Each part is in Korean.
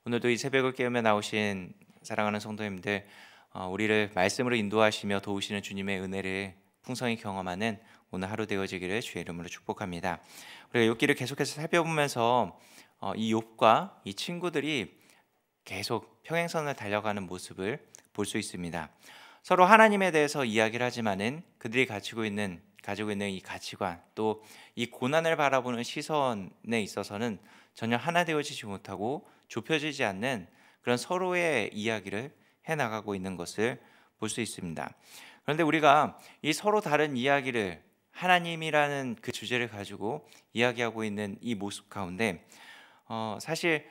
오늘도 이 새벽을 깨우며 나오신 사랑하는 성도님들, 우리를 말씀으로 인도하시며 도우시는 주님의 은혜를 풍성히 경험하는 오늘 하루 되어지기를 주의 이름으로 축복합니다. 우리가 욥기를 계속해서 살펴보면서 이 욥과 이 친구들이 계속 평행선을 달려가는 모습을 볼 수 있습니다. 서로 하나님에 대해서 이야기를 하지만은 그들이 가지고 있는 이 가치관, 또 이 고난을 바라보는 시선에 있어서는 전혀 하나 되어지지 못하고 좁혀지지 않는 그런 서로의 이야기를 해 나가고 있는 것을 볼 수 있습니다. 그런데 우리가 이 서로 다른 이야기를 하나님이라는 그 주제를 가지고 이야기하고 있는 이 모습 가운데 사실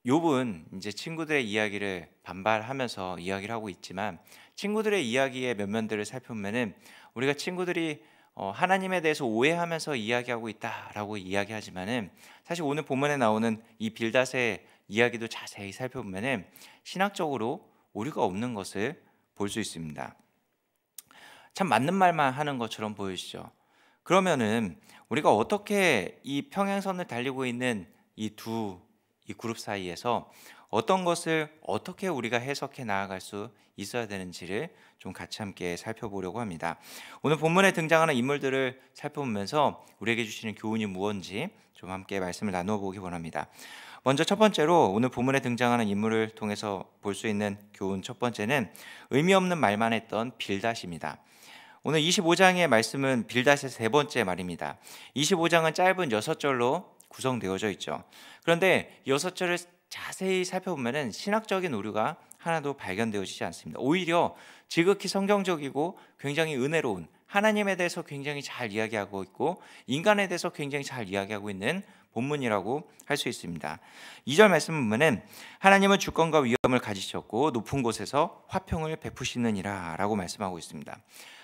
욥은 이제 친구들의 이야기를 반발하면서 이야기를 하고 있지만, 친구들의 이야기의 면면들을 살펴보면은 우리가 친구들이 하나님에 대해서 오해하면서 이야기하고 있다라고 이야기하지만은, 사실 오늘 본문에 나오는 이 빌닷의 이야기도 자세히 살펴보면은 신학적으로 오류가 없는 것을 볼 수 있습니다. 참 맞는 말만 하는 것처럼 보이시죠? 그러면은 우리가 어떻게 이 평행선을 달리고 있는 이 그룹 사이에서 어떤 것을 어떻게 우리가 해석해 나아갈 수 있어야 되는지를 좀 같이 함께 살펴보려고 합니다. 오늘 본문에 등장하는 인물들을 살펴보면서 우리에게 주시는 교훈이 무엇인지 좀 함께 말씀을 나누어 보기 원합니다. 먼저 첫 번째로 오늘 본문에 등장하는 인물을 통해서 볼 수 있는 교훈 첫 번째는 의미 없는 말만 했던 빌닷입니다. 오늘 25장의 말씀은 빌닷의 세 번째 말입니다. 25장은 짧은 6절로 구성되어져 있죠. 그런데 6절을 자세히 살펴보면 신학적인 오류가 하나도 발견되어지지 않습니다. 오히려 지극히 성경적이고 굉장히 은혜로운, 하나님에 대해서 굉장히 잘 이야기하고 있고 인간에 대해서 굉장히 잘 이야기하고 있는 본문이라고 할 수 있습니다. 2절 말씀 보면은 하나님은 주권과 위엄을 가지셨고 높은 곳에서 화평을 베푸시느니라 라고 말씀하고 있습니다.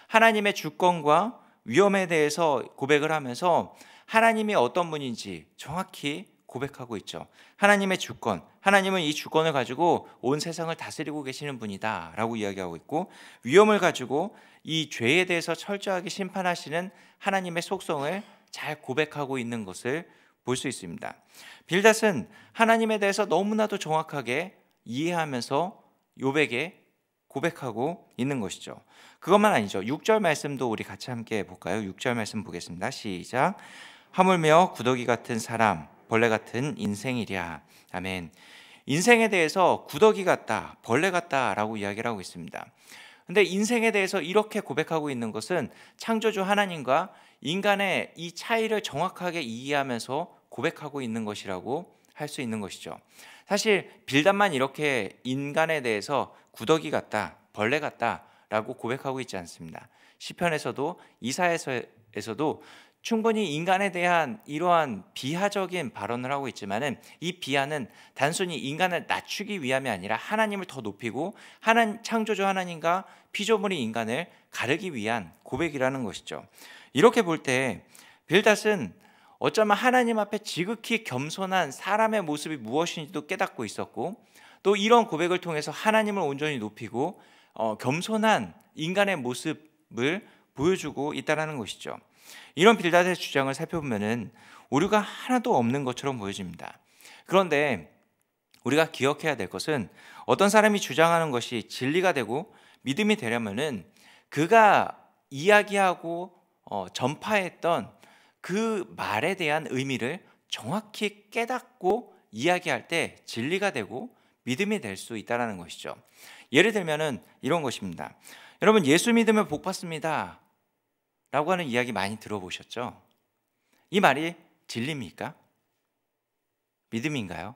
하나님의 주권과 위엄에 대해서 고백을 하면서 하나님이 어떤 분인지 정확히 고백하고 있죠. 하나님의 주권, 하나님은 이 주권을 가지고 온 세상을 다스리고 계시는 분이다 라고 이야기하고 있고, 위엄을 가지고 이 죄에 대해서 철저하게 심판하시는 하나님의 속성을 잘 고백하고 있는 것을 볼 수 있습니다. 빌닷은 하나님에 대해서 너무나도 정확하게 이해하면서 욥에게 고백하고 있는 것이죠. 그것만 아니죠. 6절 말씀도 우리 같이 함께 볼까요? 6절 말씀 보겠습니다. 시작. 하물며 구더기 같은 사람, 벌레 같은 인생이랴. 아멘. 인생에 대해서 구더기 같다, 벌레 같다라고 이야기를 하고 있습니다. 근데 인생에 대해서 이렇게 고백하고 있는 것은 창조주 하나님과 인간의 이 차이를 정확하게 이해하면서 고백하고 있는 것이라고 할 수 있는 것이죠. 사실 빌닷만 이렇게 인간에 대해서 구더기 같다, 벌레 같다라고 고백하고 있지 않습니다. 시편에서도 이사야서에서도 충분히 인간에 대한 이러한 비하적인 발언을 하고 있지만은, 이 비하는 단순히 인간을 낮추기 위함이 아니라 하나님을 더 높이고 창조주 하나님과 피조물인 인간을 가르기 위한 고백이라는 것이죠. 이렇게 볼 때 빌닷은 어쩌면 하나님 앞에 지극히 겸손한 사람의 모습이 무엇인지도 깨닫고 있었고, 또 이런 고백을 통해서 하나님을 온전히 높이고 겸손한 인간의 모습을 보여주고 있다는 것이죠. 이런 빌닷의 주장을 살펴보면 오류가 하나도 없는 것처럼 보여집니다. 그런데 우리가 기억해야 될 것은, 어떤 사람이 주장하는 것이 진리가 되고 믿음이 되려면은 그가 이야기하고 전파했던 그 말에 대한 의미를 정확히 깨닫고 이야기할 때 진리가 되고 믿음이 될 수 있다는 것이죠. 예를 들면은 이런 것입니다. 여러분, 예수 믿으면 복 받습니다 라고 하는 이야기 많이 들어보셨죠? 이 말이 진리입니까? 믿음인가요?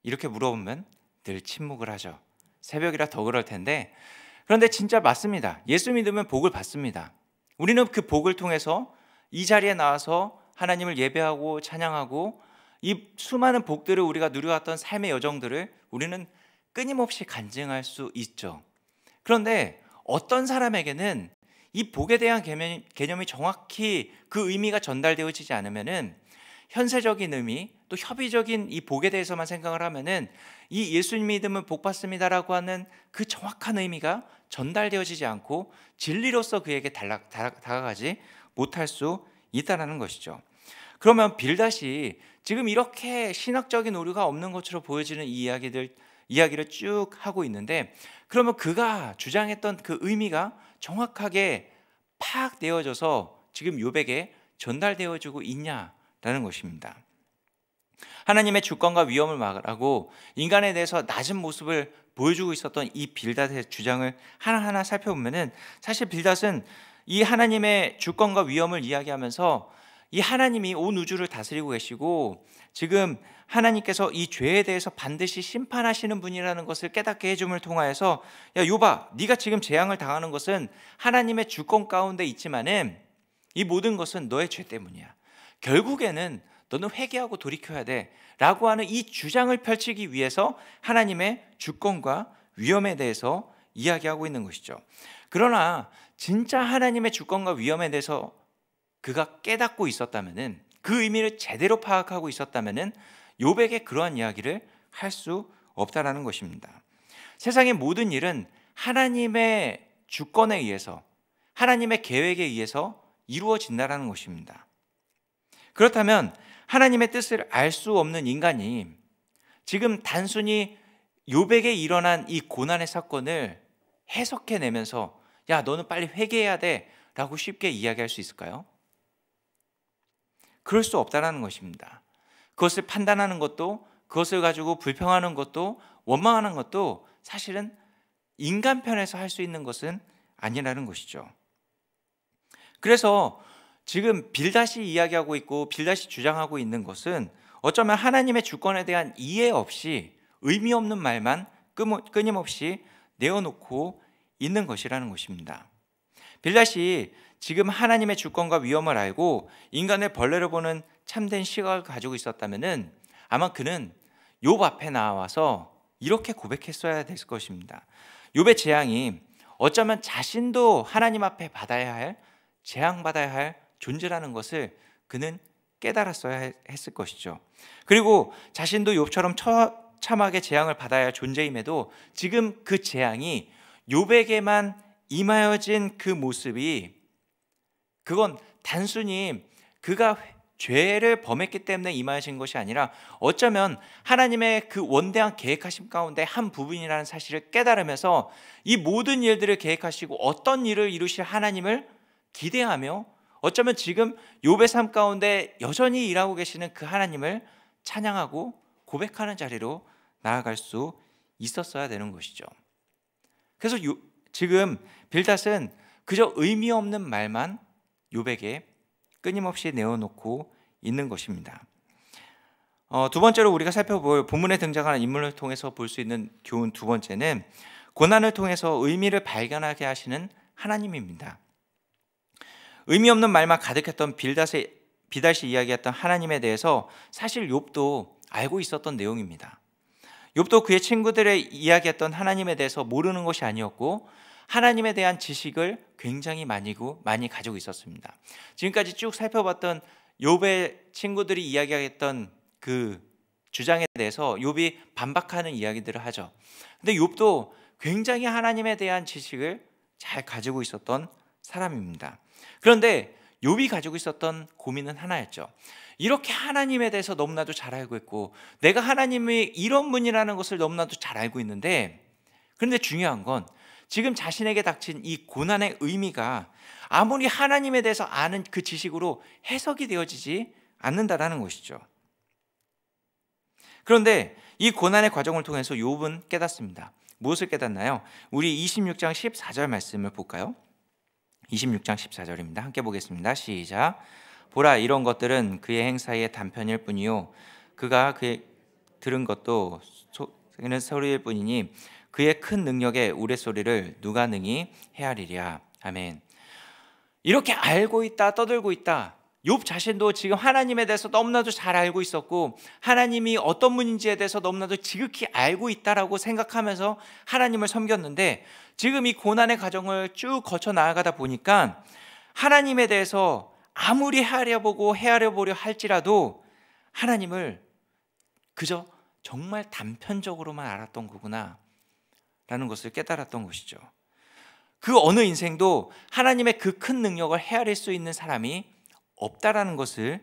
이렇게 물어보면 늘 침묵을 하죠. 새벽이라 더 그럴 텐데, 그런데 진짜 맞습니다. 예수 믿으면 복을 받습니다. 우리는 그 복을 통해서 이 자리에 나와서 하나님을 예배하고 찬양하고 이 수많은 복들을 우리가 누려왔던 삶의 여정들을 우리는 끊임없이 간증할 수 있죠. 그런데 어떤 사람에게는 이 복에 대한 개념이 정확히 그 의미가 전달되어지지 않으면은 현세적인 의미, 또 협의적인 이 복에 대해서만 생각을 하면은 이 예수님 믿으면 복 받습니다라고 하는 그 정확한 의미가 전달되어지지 않고 진리로서 그에게 다가가지 못할 수 있다는 것이죠. 그러면 빌닷이 지금 이렇게 신학적인 오류가 없는 것처럼 보여지는 이 이야기를 쭉 하고 있는데, 그러면 그가 주장했던 그 의미가 정확하게 파악되어져서 지금 욥에게 전달되어지고 있냐라는 것입니다. 하나님의 주권과 위엄을 말하고 인간에 대해서 낮은 모습을 보여주고 있었던 이 빌닷의 주장을 하나하나 살펴보면은, 사실 빌닷은 이 하나님의 주권과 위엄을 이야기하면서 이 하나님이 온 우주를 다스리고 계시고 지금 하나님께서 이 죄에 대해서 반드시 심판하시는 분이라는 것을 깨닫게 해줌을 통하여서, 야 욥아, 네가 지금 재앙을 당하는 것은 하나님의 주권 가운데 있지만은 이 모든 것은 너의 죄 때문이야. 결국에는 너는 회개하고 돌이켜야 돼 라고 하는 이 주장을 펼치기 위해서 하나님의 주권과 위엄에 대해서 이야기하고 있는 것이죠. 그러나 진짜 하나님의 주권과 위엄에 대해서 그가 깨닫고 있었다면은, 그 의미를 제대로 파악하고 있었다면은 욥에게 그러한 이야기를 할 수 없다라는 것입니다. 세상의 모든 일은 하나님의 주권에 의해서, 하나님의 계획에 의해서 이루어진다라는 것입니다. 그렇다면 하나님의 뜻을 알 수 없는 인간이 지금 단순히 욥에게 일어난 이 고난의 사건을 해석해내면서 야 너는 빨리 회개해야 돼 라고 쉽게 이야기할 수 있을까요? 그럴 수 없다는 것입니다. 그것을 판단하는 것도, 그것을 가지고 불평하는 것도, 원망하는 것도 사실은 인간 편에서 할 수 있는 것은 아니라는 것이죠. 그래서 지금 빌닷이 이야기하고 있고 빌닷이 주장하고 있는 것은 어쩌면 하나님의 주권에 대한 이해 없이 의미 없는 말만 끊임없이 내어놓고 있는 것이라는 것입니다. 빌닷이 지금 하나님의 주권과 위엄을 알고 인간을 벌레로 보는 참된 시각을 가지고 있었다면은 아마 그는 욥 앞에 나와서 이렇게 고백했어야 될 것입니다. 욥의 재앙이 어쩌면 자신도 하나님 앞에 받아야 할, 재앙받아야 할 존재라는 것을 그는 깨달았어야 했을 것이죠. 그리고 자신도 욥처럼 처참하게 재앙을 받아야 할 존재임에도 지금 그 재앙이 욥에게만 임하여진 그 모습이, 그건 단순히 그가 죄를 범했기 때문에 임하신 것이 아니라 어쩌면 하나님의 그 원대한 계획하심 가운데 한 부분이라는 사실을 깨달으면서 이 모든 일들을 계획하시고 어떤 일을 이루실 하나님을 기대하며 어쩌면 지금 욥의 삶 가운데 여전히 일하고 계시는 그 하나님을 찬양하고 고백하는 자리로 나아갈 수 있었어야 되는 것이죠. 그래서 지금 빌닷은 그저 의미 없는 말만 욥에게 끊임없이 내어놓고 있는 것입니다. 두 번째로 우리가 살펴볼 본문에 등장하는 인물을 통해서 볼 수 있는 교훈 두 번째는 고난을 통해서 의미를 발견하게 하시는 하나님입니다. 의미 없는 말만 가득했던 빌닷이 이야기했던 하나님에 대해서 사실 욥도 알고 있었던 내용입니다. 욥도 그의 친구들의 이야기했던 하나님에 대해서 모르는 것이 아니었고 하나님에 대한 지식을 굉장히 많이 가지고 있었습니다. 지금까지 쭉 살펴봤던 욥의 친구들이 이야기했던 그 주장에 대해서 욥이 반박하는 이야기들을 하죠. 근데 욥도 굉장히 하나님에 대한 지식을 잘 가지고 있었던 사람입니다. 그런데 욥이 가지고 있었던 고민은 하나였죠. 이렇게 하나님에 대해서 너무나도 잘 알고 있고 내가 하나님이 이런 분이라는 것을 너무나도 잘 알고 있는데, 그런데 중요한 건 지금 자신에게 닥친 이 고난의 의미가 아무리 하나님에 대해서 아는 그 지식으로 해석이 되어지지 않는다라는 것이죠. 그런데 이 고난의 과정을 통해서 욥은 깨닫습니다. 무엇을 깨닫나요? 우리 26장 14절 말씀을 볼까요? 26장 14절입니다. 함께 보겠습니다. 시작. 보라, 이런 것들은 그의 행사의 단편일 뿐이요 그가 그의 들은 것도 소리일 뿐이니 그의 큰 능력의 우레소리를 누가 능히 헤아리랴. 아멘. 이렇게 알고 있다, 떠들고 있다. 욥 자신도 지금 하나님에 대해서 너무나도 잘 알고 있었고 하나님이 어떤 분인지에 대해서 너무나도 지극히 알고 있다라고 생각하면서 하나님을 섬겼는데, 지금 이 고난의 과정을 쭉 거쳐 나아가다 보니까 하나님에 대해서 아무리 헤아려보려 할지라도 하나님을 그저 정말 단편적으로만 알았던 거구나 라는 것을 깨달았던 것이죠. 그 어느 인생도 하나님의 그 큰 능력을 헤아릴 수 있는 사람이 없다라는 것을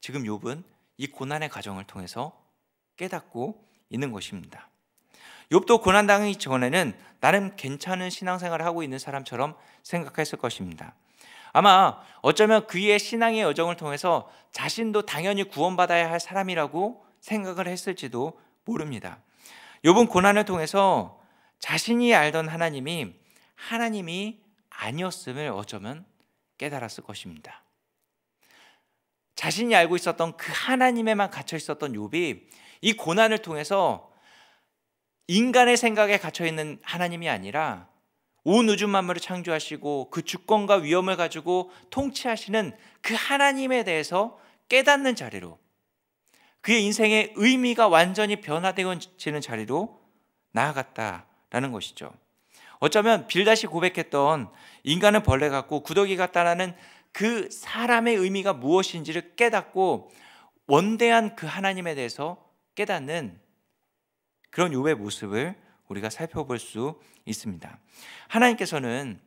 지금 욥은 이 고난의 과정을 통해서 깨닫고 있는 것입니다. 욥도 고난당하기 전에는 나름 괜찮은 신앙생활을 하고 있는 사람처럼 생각했을 것입니다. 아마 어쩌면 그의 신앙의 여정을 통해서 자신도 당연히 구원받아야 할 사람이라고 생각을 했을지도 모릅니다. 욥은 고난을 통해서 자신이 알던 하나님이 아니었음을 어쩌면 깨달았을 것입니다. 자신이 알고 있었던 그 하나님에만 갇혀 있었던 욥이 이 고난을 통해서 인간의 생각에 갇혀 있는 하나님이 아니라 온 우주 만물을 창조하시고 그 주권과 위엄을 가지고 통치하시는 그 하나님에 대해서 깨닫는 자리로, 그의 인생의 의미가 완전히 변화되어지는 자리로 나아갔다라는 것이죠. 어쩌면 빌닷이 고백했던 인간은 벌레 같고 구더기 같다라는 그 사람의 의미가 무엇인지를 깨닫고 원대한 그 하나님에 대해서 깨닫는 그런 욥의 모습을 우리가 살펴볼 수 있습니다. 하나님께서는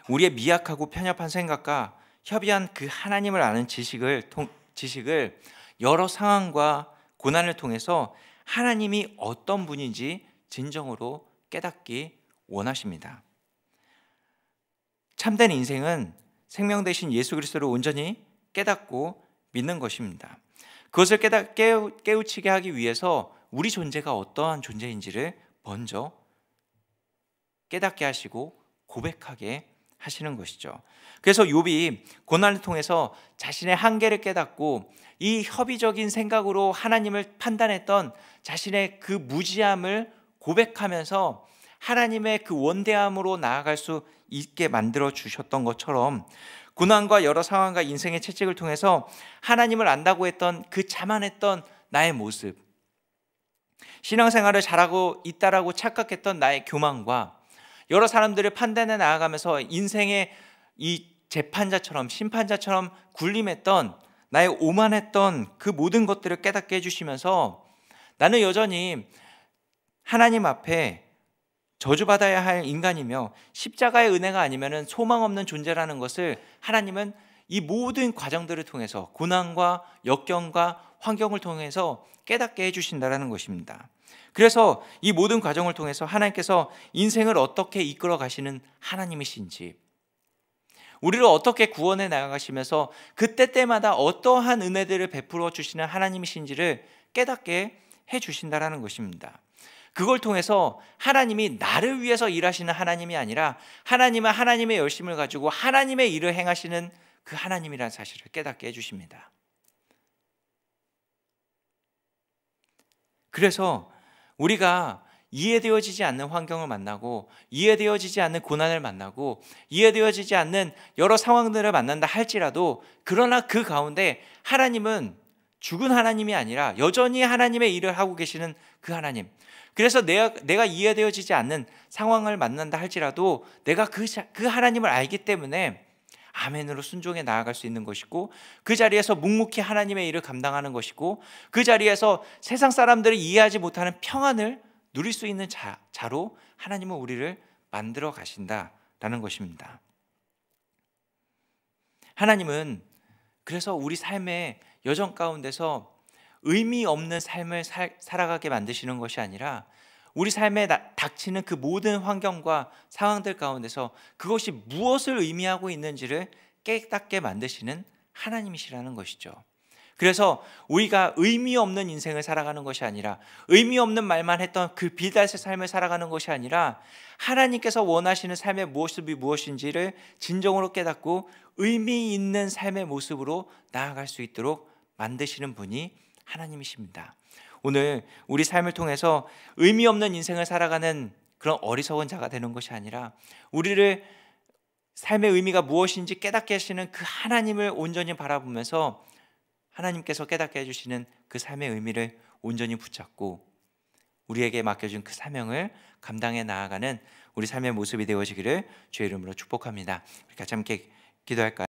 우리의 미약하고 편협한 생각과 협의한 그 하나님을 아는 지식을 여러 상황과 고난을 통해서 하나님이 어떤 분인지 진정으로 깨닫기 원하십니다. 참된 인생은 생명 되신 예수 그리스도를 온전히 깨닫고 믿는 것입니다. 그것을 깨우치게 하기 위해서 우리 존재가 어떠한 존재인지를 먼저 깨닫게 하시고 고백하게 하시는 것이죠. 그래서 욥이 고난을 통해서 자신의 한계를 깨닫고 이 협의적인 생각으로 하나님을 판단했던 자신의 그 무지함을 고백하면서 하나님의 그 원대함으로 나아갈 수 있게 만들어 주셨던 것처럼, 고난과 여러 상황과 인생의 채찍을 통해서 하나님을 안다고 했던 그 자만했던 나의 모습, 신앙생활을 잘하고 있다라고 착각했던 나의 교만과 여러 사람들을 판단해 나아가면서 인생의 이 재판자처럼 심판자처럼 군림했던 나의 오만했던 그 모든 것들을 깨닫게 해주시면서 나는 여전히 하나님 앞에 저주받아야 할 인간이며 십자가의 은혜가 아니면 소망 없는 존재라는 것을 하나님은 이 모든 과정들을 통해서, 고난과 역경과 환경을 통해서 깨닫게 해주신다는 것입니다. 그래서 이 모든 과정을 통해서 하나님께서 인생을 어떻게 이끌어 가시는 하나님이신지, 우리를 어떻게 구원해 나가시면서 그때 때마다 어떠한 은혜들을 베풀어 주시는 하나님이신지를 깨닫게 해주신다는 것입니다. 그걸 통해서 하나님이 나를 위해서 일하시는 하나님이 아니라 하나님은 하나님의 열심을 가지고 하나님의 일을 행하시는 그 하나님이라는 사실을 깨닫게 해주십니다. 그래서 우리가 이해되어지지 않는 환경을 만나고 이해되어지지 않는 고난을 만나고 이해되어지지 않는 여러 상황들을 만난다 할지라도, 그러나 그 가운데 하나님은 죽은 하나님이 아니라 여전히 하나님의 일을 하고 계시는 그 하나님, 그래서 내가 이해되어지지 않는 상황을 만난다 할지라도 내가 그 하나님을 알기 때문에 아멘으로 순종해 나아갈 수 있는 것이고, 그 자리에서 묵묵히 하나님의 일을 감당하는 것이고, 그 자리에서 세상 사람들이 이해하지 못하는 평안을 누릴 수 있는 자로 하나님은 우리를 만들어 가신다라는 것입니다. 하나님은 그래서 우리 삶의 여정 가운데서 의미 없는 삶을 살아가게 만드시는 것이 아니라 우리 삶에 닥치는 그 모든 환경과 상황들 가운데서 그것이 무엇을 의미하고 있는지를 깨닫게 만드시는 하나님이시라는 것이죠. 그래서 우리가 의미 없는 인생을 살아가는 것이 아니라, 의미 없는 말만 했던 그 빌닷의 삶을 살아가는 것이 아니라 하나님께서 원하시는 삶의 모습이 무엇인지를 진정으로 깨닫고 의미 있는 삶의 모습으로 나아갈 수 있도록 만드시는 분이 하나님이십니다. 오늘 우리 삶을 통해서 의미 없는 인생을 살아가는 그런 어리석은 자가 되는 것이 아니라 우리를 삶의 의미가 무엇인지 깨닫게 하시는 그 하나님을 온전히 바라보면서 하나님께서 깨닫게 해주시는 그 삶의 의미를 온전히 붙잡고 우리에게 맡겨준 그 사명을 감당해 나아가는 우리 삶의 모습이 되어지기를 주의 이름으로 축복합니다. 우리 같이 함께 기도할까요?